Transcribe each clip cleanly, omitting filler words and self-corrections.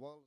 Well,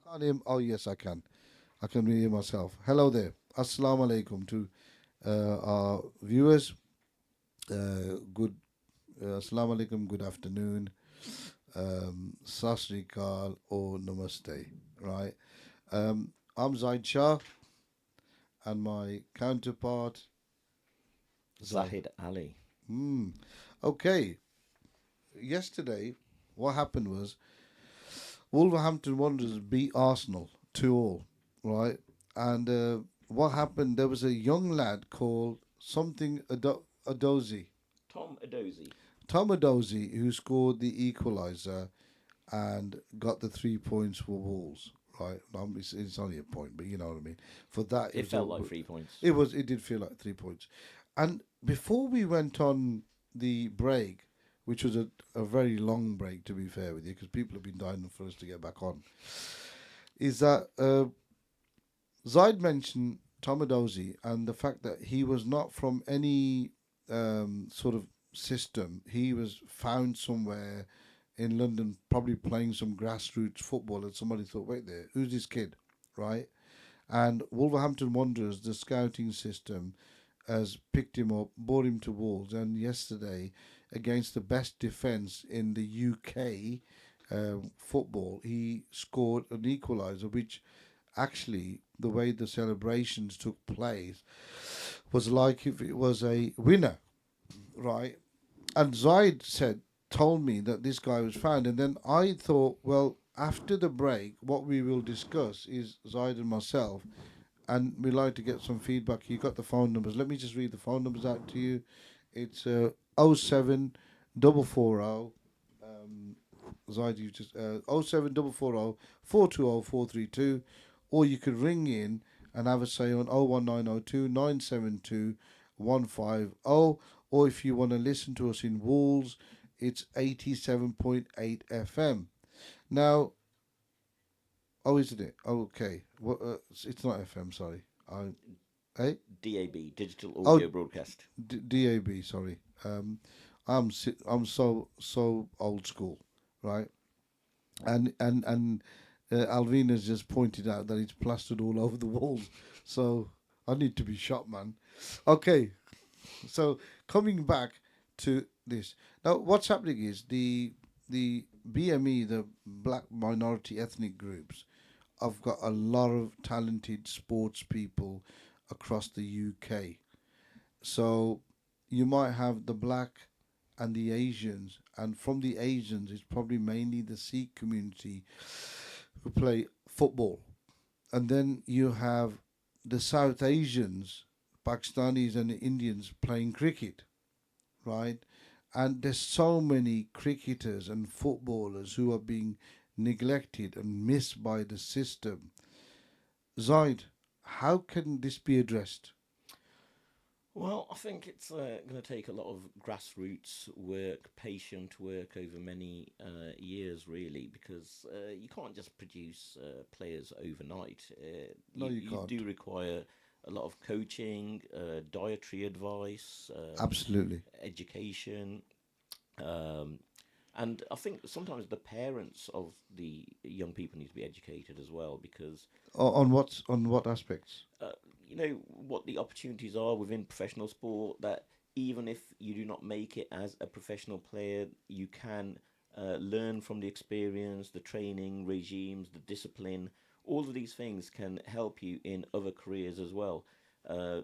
can't hear. Oh yes, I can. I can hear myself. Hello there. Assalamu alaikum to our viewers. Good. Assalamu alaikum. Good afternoon. Sat Sri Akal or Namaste. Right. I'm Zaid Shah, and my counterpart Zaid. Zahid Ali. Hmm. Okay. Yesterday, what happened was Wolverhampton Wanderers beat Arsenal 2-all, right? And what happened? There was a young lad called something Adozi, Tom Adozi. Tom Adozi, who scored the equaliser and got the 3 points for Wolves. Right, it's only a point, but you know what I mean. For that, It felt like 3 points. it did feel like 3 points. And before we went on the break, which was a very long break to be fair with you, because people have been dying for us to get back on, is that Zaid mentioned Tomadozi and the fact that he was not from any sort of system. He was found somewhere in London, probably playing some grassroots football, and somebody thought, wait there, who's this kid? Right? And Wolverhampton Wanderers, the scouting system, has picked him up, brought him to Wolves, and yesterday, against the best defence in the UK football, he scored an equaliser, which actually, the way the celebrations took place, was like if it was a winner, right? And Zaid told me that this guy was found, and then I thought, well, after the break, what we will discuss is Zaid and myself, and we'd like to get some feedback. You got the phone numbers. Let me just read the phone numbers out to you. It's 07 440. Zaid, you just 07 440 432, or you could ring in and have a say on 01902 972 150, or if you want to listen to us in Wolves, it's 87.8 FM. Now, oh, isn't it? Oh, okay. What? It's not FM. Sorry. Eh? DAB, Digital Oh, Audio Broadcast. DAB. Sorry. I'm so old school, right? And Alvina's just pointed out that it's plastered all over the walls. So I need to be shot, man. Okay. So coming back to this now, what's happening is the BME, the Black Minority Ethnic Groups, I've got a lot of talented sports people across the UK. So you might have the black and the Asians, and from the Asians, it's probably mainly the Sikh community who play football. And then you have the South Asians, Pakistanis, and the Indians playing cricket, right? And there's so many cricketers and footballers who are being neglected and missed by the system. Zaid, how can this be addressed? Well, I think it's going to take a lot of grassroots work, patient work over many years, really, because you can't just produce players overnight. No, you You can't. do require a lot of coaching, dietary advice, Absolutely. education, um, and I think sometimes the parents of the young people need to be educated as well because On what aspects? uh, you know what the opportunities are within professional sport that even if you do not make it as a professional player, you can learn from the experience, the training regimes, the discipline. All of these things can help you in other careers as well. Uh,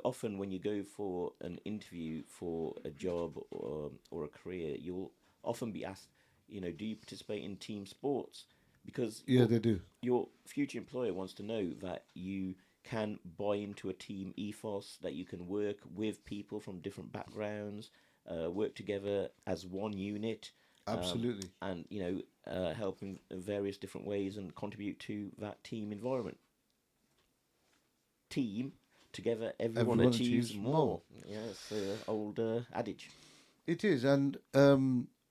often when you go for an interview for a job or a career, you'll often be asked, do you participate in team sports? Because Yeah, they do. your future employer wants to know that you can buy into a team ethos, that you can work with people from different backgrounds, work together as one unit, Absolutely. and help in various different ways and contribute to that team environment. Team together, everyone Everyone achieves achieves more. more. Yes, old adage. It is, and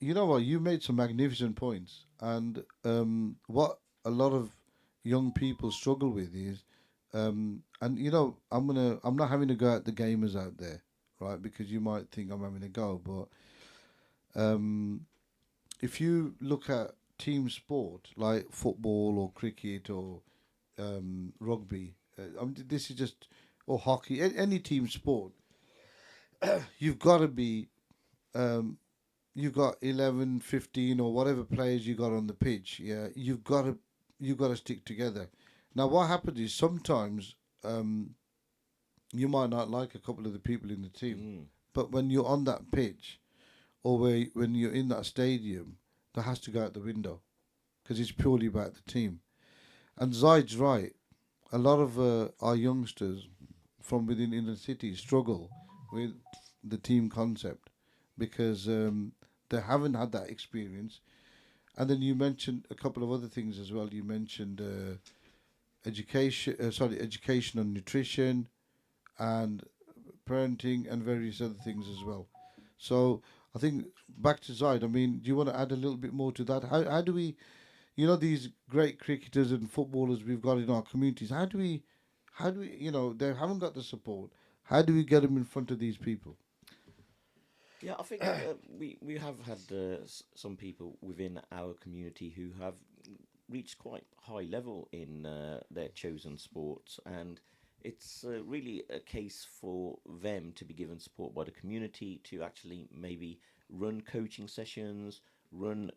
you know what? You made some magnificent points, and what a lot of young people struggle with is, and I'm not having to go at the gamers out there, right? Because you might think I'm having a go, but if you look at team sport like football or cricket or rugby, this is just or hockey, any team sport, you've got to be um, you've got 11, 15, or whatever players you got on the pitch. Yeah, you've got to stick together. Now, what happens is sometimes um, you might not like a couple of the people in the team, Mm. but when you're on that pitch or when you're in that stadium, that has to go out the window because it's purely about the team. And Zaid's right. A lot of our youngsters from within inner cities struggle with the team concept because they haven't had that experience. And then you mentioned a couple of other things as well. You mentioned education on nutrition and parenting and various other things as well. So I think back to Zaid. I mean, do you want to add a little bit more to that? How do we, these great cricketers and footballers we've got in our communities? How do we, they haven't got the support. How do we get them in front of these people? Yeah, I think we have had some people within our community who have reached quite high level in their chosen sports, and it's really a case for them to be given support by the community to actually maybe run coaching sessions, run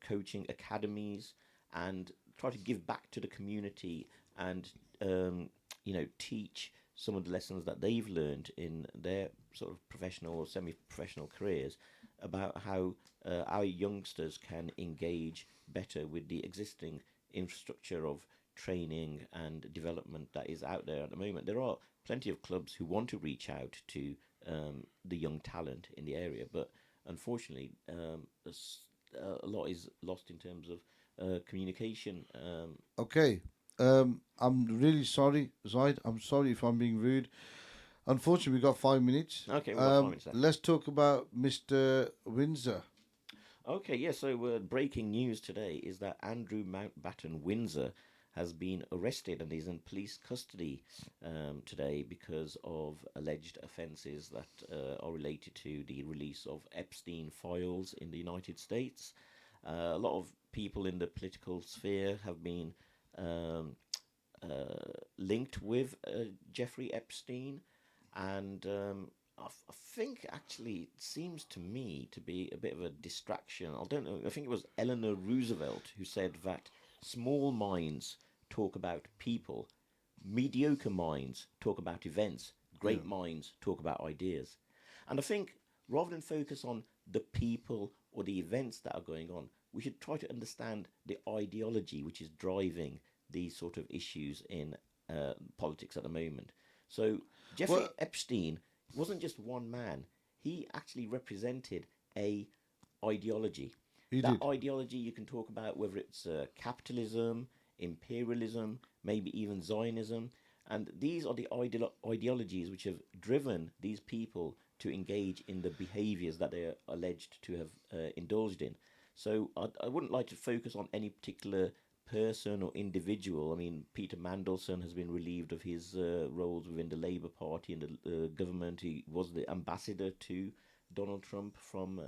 coaching academies, and try to give back to the community and teach some of the lessons that they've learned in their sort of professional or semi-professional careers about how our youngsters can engage better with the existing infrastructure of training and development that is out there at the moment. There are plenty of clubs who want to reach out to the young talent in the area, but unfortunately, a lot is lost in terms of communication. Okay. I'm really sorry, Zaid. I'm sorry if I'm being rude. Unfortunately, we got 5 minutes. Okay, we've got 5 minutes left. Let's talk about Mr. Windsor. Okay, yeah, so breaking news today is that Andrew Mountbatten Windsor has been arrested and is in police custody today because of alleged offences that are related to the release of Epstein files in the United States. A lot of people in the political sphere have been um, linked with Jeffrey Epstein, and I think actually it seems to me to be a bit of a distraction. I don't know. I think it was Eleanor Roosevelt who said that small minds talk about people, mediocre minds talk about events, Yeah. great minds talk about ideas. And I think rather than focus on the people or the events that are going on, we should try to understand the ideology which is driving these sort of issues in politics at the moment. So Jeffrey Well, Epstein wasn't just one man. He actually represented a ideology. he That did. ideology you can talk about whether it's capitalism, imperialism, maybe even Zionism. And these are the ideologies which have driven these people to engage in the behaviors that they are alleged to have indulged in. So I wouldn't like to focus on any particular person or individual. I mean, Peter Mandelson has been relieved of his roles within the Labour Party and the government. He was the ambassador to Donald Trump from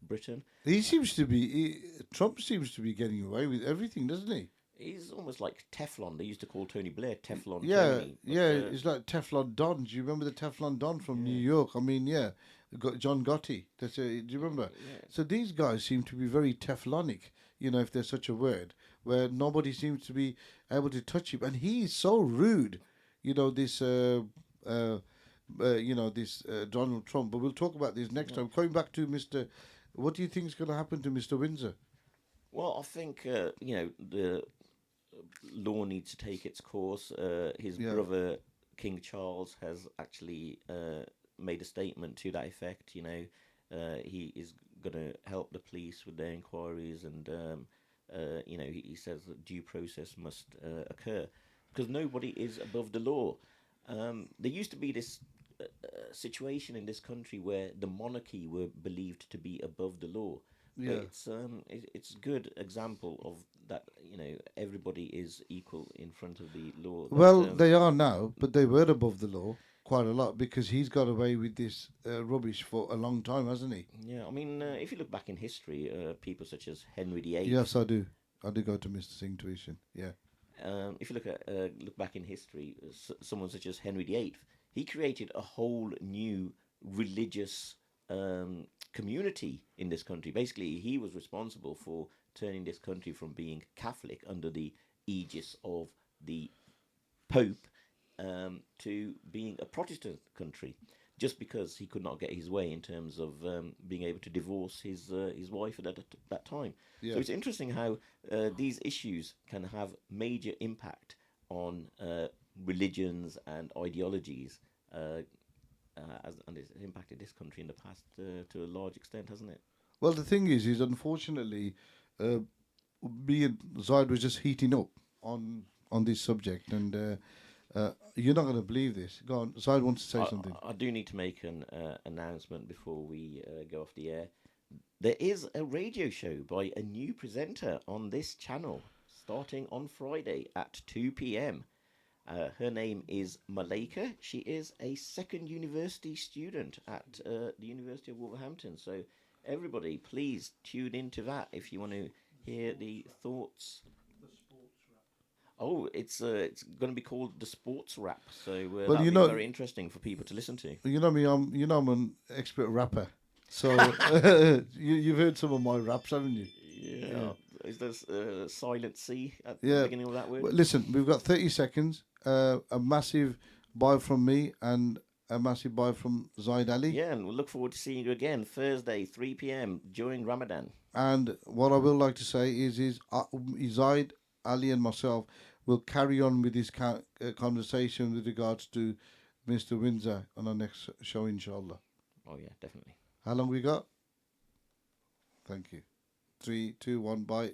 Britain. He seems to be. Trump seems to be getting away with everything, doesn't he? He's almost like Teflon. They used to call Tony Blair Teflon Yeah, Tony. But yeah. It's like Teflon Don. Do you remember the Teflon Don from New yeah, York? I mean, yeah. Got John Gotti. Do you remember? yeah. So these guys seem to be very Teflonic, if there's such a word, where nobody seems to be able to touch him, and he is so rude. This Donald Trump. But we'll talk about this next Yeah. time. Coming back to Mr. What do you think is going to happen to Mr. Windsor? Well, I think the law needs to take its course. His Yeah. brother King Charles has actually made a statement to that effect. He is going to help the police with their inquiries, and he says that due process must occur because nobody is above the law. There used to be this situation in this country where the monarchy were believed to be above the law. But Yeah. it's a good example of that. Everybody is equal in front of the law. Well, they are now, but they were above the law quite a lot because he's got away with this rubbish for a long time, hasn't he? Yeah, I mean, if you look back in history, people such as Henry VIII. Yes, I do. I do go to Mr. Singh tuition. Yeah. If you look back in history, someone such as Henry VIII, he created a whole new religious community in this country. Basically, he was responsible for turning this country from being Catholic under the aegis of the Pope to being a Protestant country, just because he could not get his way in terms of being able to divorce his wife at that time. Yeah. So it's interesting how these issues can have major impact on religions and ideologies, and it's impacted this country in the past to a large extent, hasn't it? Well, the thing is unfortunately, me and Zaid was just heating up on this subject, and you're not going to believe this. Go on, Zaid wants to say something. I do need to make an announcement before we go off the air. There is a radio show by a new presenter on this channel starting on Friday at 2 p.m. Her name is Malika. She is a second university student at the University of Wolverhampton. So, everybody, please tune into that if you want to hear the thoughts. Oh, it's going to be called the Sports Rap. So that'll be very interesting for people to listen to. You know me, I'm an expert rapper. So you've heard some of my raps, haven't you? Yeah. Is there silent C at the beginning of that word? Well, listen, we've got 30 seconds. A massive bye from me and a massive bye from Zaid Ali. Yeah, and we'll look forward to seeing you again Thursday, 3 p.m. during Ramadan. And what I will like to say is Zaid Ali and myself will carry on with this conversation with regards to Mr. Windsor on our next show, inshallah. Oh, yeah, definitely. How long we got? Thank you. 3, 2, 1, bye.